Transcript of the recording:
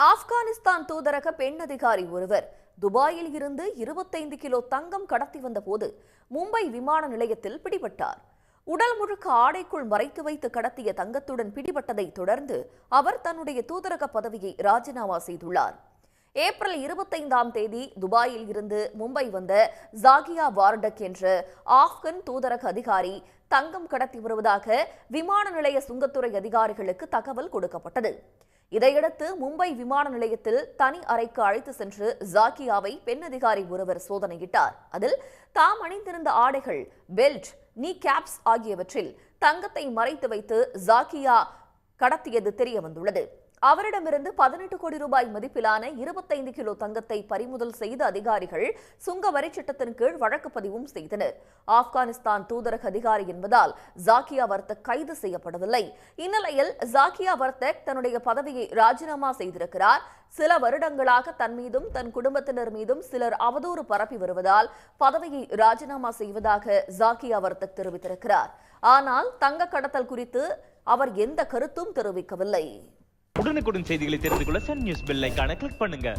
ஆப்கானிஸ்தான் தூதரக பெண் அதிகாரி ஒருவர் துபாயில் இருந்து 25 கிலோ தங்கம் கடத்தி வந்தபோது மும்பை விமான நிலையத்தில் பிடிபட்டார். உடல் முழுக்க ஆடைக்குள் மறைத்து வைத்து கடத்திய தங்கத்துடன் பிடிபட்டதை தொடர்ந்து அவர் தன்னுடைய தூதரக பதவியை ராஜினாமா செய்துள்ளார். ஏப்ரல் 25ஆம் தேதி துபாயில் இருந்து மும்பை வந்த ஜாகியா வார்டக் என்ற ஆப்கன் தூதரக அதிகாரி தங்கம் கடத்தி வருவதாக விமான நிலைய சுங்கத்துறை அதிகாரிகளுக்கு தகவல் கொடுக்கப்பட்டது. இதையடுத்து மும்பை விமான நிலையத்தில் தனி அறைக்கு அழைத்து சென்று ஜாகியாவை பெண் அதிகாரி ஒருவர் சோதனையிட்டார். அதில் தாம் அணிந்திருந்த ஆடைகள், பெல்ட், நீ கேப்ஸ் ஆகியவற்றில் தங்கத்தை மறைத்து வைத்து ஜாகியா கடத்தியது தெரியவந்துள்ளது. அவரிடமிருந்து 18 கோடி ரூபாய் மதிப்பிலான 25 கிலோ தங்கத்தை பறிமுதல் செய்த அதிகாரிகள் சுங்க வரி சட்டத்தின் கீழ் வழக்கு பதிவும் செய்தனர். ஆப்கானிஸ்தான் தூதரக அதிகாரி என்பதால் ஜாகியா வர்த்தக் கைது செய்யப்படவில்லை. இந்நிலையில் ஜாகியா வர்த்தக் தன்னுடைய பதவியை ராஜினாமா செய்திருக்கிறார். சில வருடங்களாக தன் மீதும் தன் குடும்பத்தினர் மீதும் சிலர் அவதூறு பரப்பி வருவதால் பதவியை ராஜினாமா செய்வதாக ஜாகியா வர்த்தக் தெரிவித்திருக்கிறார். ஆனால் தங்க கடத்தல் குறித்து அவர் எந்த கருத்தும் தெரிவிக்கவில்லை. உடனுக்குடன் செய்திகளை தெரிந்து கொள்ள சன் நியூஸ் பெல் ஐகானை கிளிக் பண்ணுங்க.